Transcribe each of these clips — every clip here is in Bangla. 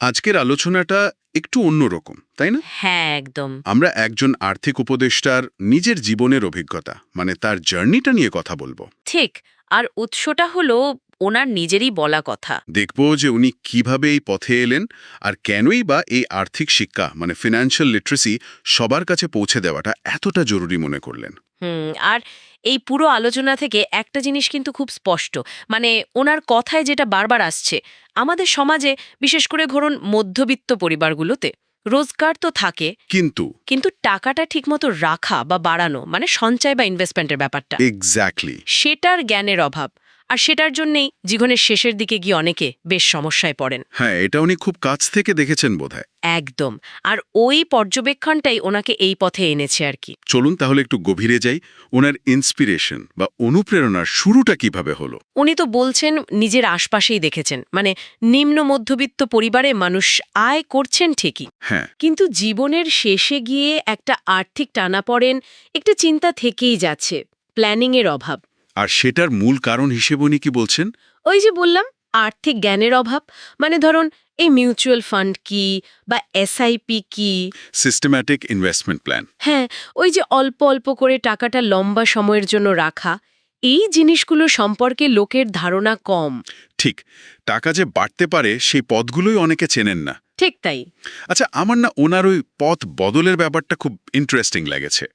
আজকের আলোচনাটা একটু অন্যরকম, তাই না? হ্যাঁ, একদম। আমরা একজন আর্থিক উপদেষ্টার নিজের জীবনের অভিজ্ঞতা মানে তার জার্নিটা নিয়ে কথা বলবো। ঠিক। আর উৎসটা হলো ওনার নিজেরই বলা কথা। দেখব যে উনি কিভাবে এই পথে এলেন আর কেনই বা এই আর্থিক শিক্ষা মানে ফিনান্সিয়াল লিটারেসি সবার কাছে পৌঁছে দেওয়াটা এতটা জরুরি মনে করলেন। আর এই পুরো আলোচনা থেকে একটা জিনিস কিন্তু খুব স্পষ্ট। মানে ওনার কথায় যেটা বারবার আসছে, আমাদের সমাজে বিশেষ করে ধরুন মধ্যবিত্ত পরিবারগুলোতে রোজগার তো থাকে, কিন্তু কিন্তু টাকাটা ঠিকমতো রাখা বা বাড়ানো মানে সঞ্চয় বা ইনভেস্টমেন্টের ব্যাপারটা, এক্স্যাক্টলি। সেটার জ্ঞানের অভাব। আর সেটার জন্যেই জীবনের শেষের দিকে গিয়ে অনেকে বেশ সমস্যায় পড়েন। হ্যাঁ, এটা উনি খুব কাছ থেকে দেখেছেন বোধহয়। একদম। আর ওই পর্যবেক্ষণটাই ওনাকে এই পথে এনেছে আর কি। চলুন তাহলে একটু গভীরে যাই। ওনার ইন্সপিরেশন বা অনুপ্রেরণার শুরুটা কিভাবে হলো? উনি তো বলছেন নিজের আশপাশেই দেখেছেন, মানে নিম্ন মধ্যবিত্ত পরিবারে মানুষ আয় করছেন ঠিকই, হ্যাঁ। কিন্তু জীবনের শেষে গিয়ে একটা আর্থিক টানাপড়েন, একটা চিন্তা থেকেই যাচ্ছে, প্ল্যানিংয়ের অভাব। আর সেটার মূল কারণ হিসেবে উনি কি বলছেন? ওই যে বললাম, আর্থিক জ্ঞানের অভাব। মানে ধরুন এই মিউচুয়াল ফান্ড কি বা এসআইপি কি। Systematic investment plan. হ্যাঁ, ওই যে অল্প অল্প করে টাকাটা লম্বা সময়ের জন্য রাখা, এই জিনিসগুলো সম্পর্কে লোকের ধারণা কম। ঠিক। টাকা যে বাড়তে পারে সেই পথগুলোই অনেকে চেনেন না। ঠিক তাই। আচ্ছা, আমার না ওনার ওই পথ বদলের ব্যাপারটা খুব ইন্টারেস্টিং লেগেছে।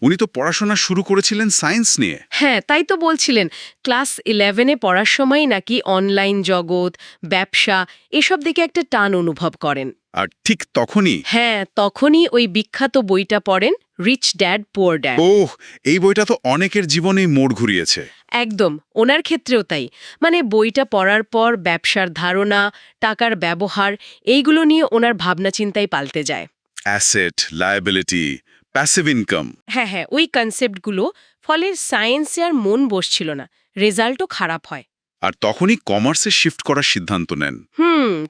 উনি তো পড়াশোনা শুরু করেছিলেন সায়েন্স নিয়ে। হ্যাঁ, তাই তো বলছিলেন। ক্লাস 11-এ পড়ার সময় নাকি অনলাইন জগৎ, ব্যবসা এসব দিকে একটা টান অনুভব করেন। আর ঠিক তখনই হ্যাঁ, তখনই ওই বিখ্যাত বইটা পড়েন, রিচ ড্যাড পুয়ার ড্যাড। ওহ, এই বইটা তো অনেকের জীবনেই মোড় ঘুরিয়েছে। একদম, ওনার ক্ষেত্রেও তাই। মানে বইটা পড়ার পর ব্যবসার ধারণা, টাকার ব্যবহার, এইগুলো নিয়ে ওনার ভাবনা চিন্তাই পাল্টে যায়। Asset, liability, passive income. হ্যাঁ হ্যাঁ, ওই কনসেপ্টগুলো। ফলে সায়েন্সে আর মন বসছিল না, রেজাল্টও খারাপ হয়। আর তখনই কমার্সে শিফট করার সিদ্ধান্ত নেন।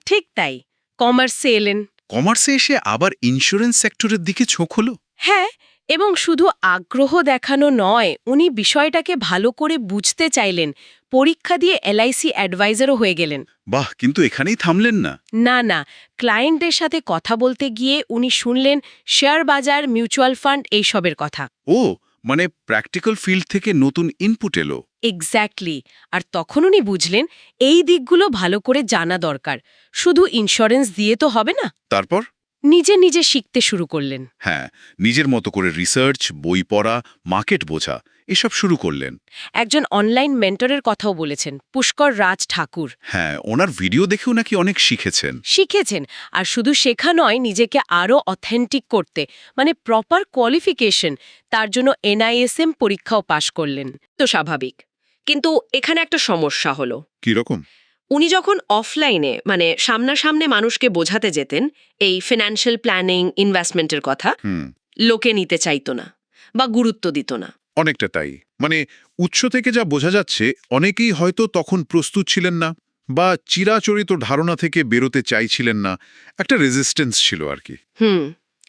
ঠিক তাই। কমার্সে এলেন। কমার্সে এসে আবার ইন্স্যুরেন্স সেক্টরের দিকে ঝোঁক হলো। হ্যাঁ, এবং শুধু আগ্রহ দেখানো নয়, উনি বিষয়টাকে ভালো করে বুঝতে চাইলেন। পরীক্ষা দিয়ে এলআইসি অ্যাডভাইজারও হয়ে গেলেন। বাহ, কিন্তু এখানেই থামলেন না। না না, ক্লায়েন্টদের সাথে কথা বলতে গিয়ে উনি শুনলেন শেয়ার বাজার, মিউচুয়াল ফান্ড এইসবের কথা। ও, মানে প্র্যাকটিক্যাল ফিল্ড থেকে নতুন ইনপুট এলো। এক্স্যাক্টলি। আর তখন উনি বুঝলেন এই দিকগুলো ভালো করে জানা দরকার, শুধু ইন্স্যুরেন্স দিয়ে তো হবে না। তারপর? নিজে নিজে শিখতে শুরু করলেন। হ্যাঁ, নিজের মতো করে রিসার্চ, বই পড়া, মার্কেট বোঝা এসব শুরু করলেন। একজন অনলাইন মেন্টরের কথাও বলেছেন, পুষ্কর রাজ ঠাকুর। হ্যাঁ, ওনার ভিডিও দেখেও নাকি অনেক শিখেছেন। শিখেছেন। আর শুধু শেখা নয়, নিজেকে আরও অথেন্টিক করতে, মানে প্রপার কোয়ালিফিকেশন, তার জন্য এনআইএসএম পরীক্ষাও পাশ করলেন। তো স্বাভাবিক। কিন্তু এখানে একটা সমস্যা হলো। কি রকম? উনি যখন অফলাইনে মানে সামনাসামনি মানুষকে বোঝাতে যেতেন এই ফিনান্সিয়াল প্ল্যানিং, ইনভেস্টমেন্টের কথা, লোকে নিতে চাইতো না বা গুরুত্ব দিত না। অনেকটা তাই। মানে উৎস থেকে যা বোঝা যাচ্ছে, অনেকেই হয়তো তখন প্রস্তুত ছিলেন না বা চিরাচরিত ধারণা থেকে বেরোতে চাইছিলেন না। একটা রেজিস্ট্যান্স ছিল আর কি।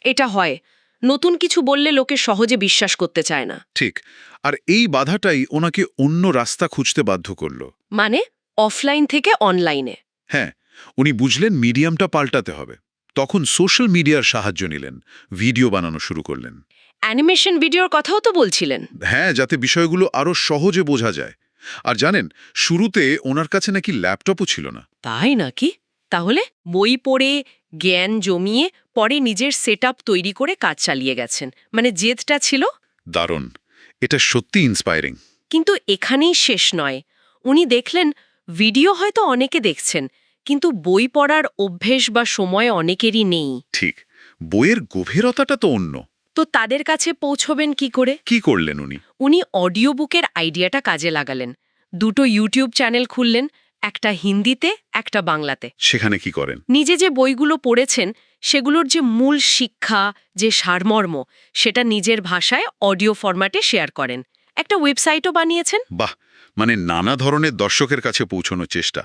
এটা হয়। নতুন কিছু বললে লোকে সহজে বিশ্বাস করতে চায় না। ঠিক। আর এই বাধাটাই ওনাকে অন্য রাস্তা খুঁজতে বাধ্য করল। মানে অফলাইন থেকে অনলাইনে। হ্যাঁ, উনি বুঝলেন মিডিয়ামটা পাল্টাতে হবে। তখন সোশ্যাল মিডিয়ার সাহায্য নিলেন, ভিডিও বানানো শুরু করলেন। অ্যানিমেশন ভিডিওর কথাও তো বলছিলেন। হ্যাঁ, যাতে বিষয়গুলো আরো সহজে বোঝা যায়। আর জানেন, শুরুতে ওনার কাছে নাকি ল্যাপটপও ছিল না। তাই নাকি? তাহলে বই পড়ে জ্ঞান জমিয়ে পরে নিজের সেটআপ তৈরি করে কাজ চালিয়ে গেছেন। মানে জেদটা ছিল। দারুণ। এটা সত্যি ইন্সপায়ারিং। কিন্তু এখানেই শেষ নয়। উনি দেখলেন ভিডিও হয়তো অনেকে দেখছেন, কিন্তু বই পড়ার অভ্যেস বা সময় অনেকেরই নেই। ঠিক। বইয়ের গভীরতাটা তো অন্য। তো তাদের কাছে পৌঁছবেন কি করে? কি করলেন উনি? উনি অডিও বুকের আইডিয়াটা কাজে লাগালেন। দুটো ইউটিউব চ্যানেল খুললেন, একটা হিন্দিতে, একটা বাংলাতে। সেখানে কি করেন? নিজে যে বইগুলো পড়েছেন সেগুলোর যে মূল শিক্ষা, যে সারমর্ম, সেটা নিজের ভাষায় অডিও ফরম্যাটে শেয়ার করেন। একটা ওয়েবসাইটও বানিয়েছেন। বাহ, মানে নানা ধরনের দর্শকের কাছে পৌঁছানোর চেষ্টা।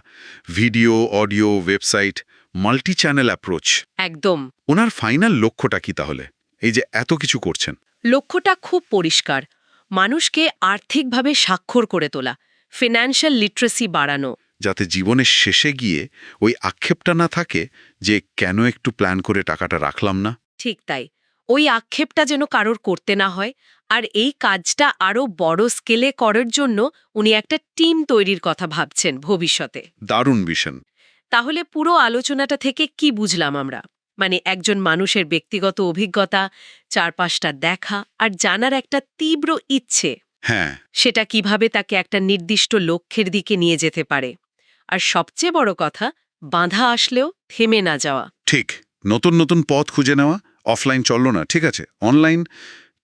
Video, audio, website, multi channel approach. একদম। ওনার ফাইনাল লক্ষ্যটা কি তাহলে, এই যে এত কিছু করছেন? লক্ষ্যটা খুব পরিষ্কার। মানুষকে আর্থিকভাবে স্বাক্ষর করে তোলা, ফিনান্সিয়াল লিটারেসি বাড়ানো। যাতে জীবনের শেষে গিয়ে ওই আক্ষেপটা না থাকে যে কেন একটু প্ল্যান করে টাকাটা রাখলাম না। ঠিক তাই, ওই আক্ষেপটা যেন কারোর করতে না হয়। আর এই কাজটা আরও বড় স্কেলে করার জন্য উনি একটা টিম তৈরির কথা ভাবছেন ভবিষ্যতে। দারুণ ভীষণ। তাহলে পুরো আলোচনাটা থেকে কি বুঝলাম আমরা? মানে একজন মানুষের ব্যক্তিগত অভিজ্ঞতা, চারপাশটা দেখা আর জানার একটা তীব্র ইচ্ছে, হ্যাঁ, সেটা কিভাবে তাকে একটা নির্দিষ্ট লক্ষ্যের দিকে নিয়ে যেতে পারে। আর সবচেয়ে বড় কথা, বাধা আসলেও থেমে না যাওয়া। ঠিক। নতুন নতুন পথ খুঁজে নেওয়া। অফলাইন চললো না, ঠিক আছে, অনলাইন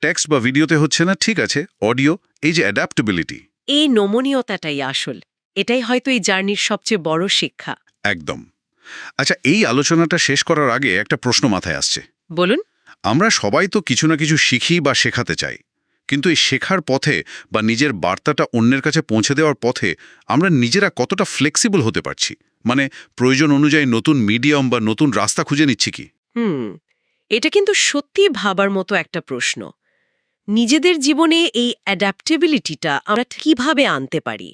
টেক্সট বা ভিডিওতে হচ্ছে না, ঠিক আছে, অডিও। এই যে অ্যাডাপ্টেবিলিটি। এই নমনীয়তাটাই আসল। এটাই হয়তো এই জার্নির সবচেয়ে বড় শিক্ষা। একদম। আচ্ছা, এই আলোচনাটা শেষ করার আগে একটা প্রশ্ন মাথায় আসছে। বলুন। আমরা সবাই তো কিছু না কিছু শিখি বা শেখাতে চাই, কিন্তু এই শেখার পথে বা নিজের বার্তাটা অন্যের কাছে পৌঁছে দেওয়ার পথে আমরা নিজেরা কতটা ফ্লেক্সিবল হতে পারছি? মানে প্রয়োজন অনুযায়ী নতুন মিডিয়াম বা নতুন রাস্তা খুঁজে নিচ্ছি কি? এটা কিন্তু সত্যি ভাবার মতো একটা প্রশ্ন। নিজেদের জীবনে এই অ্যাডাপ্টেবিলিটিটা আমরা কিভাবে আনতে পারি?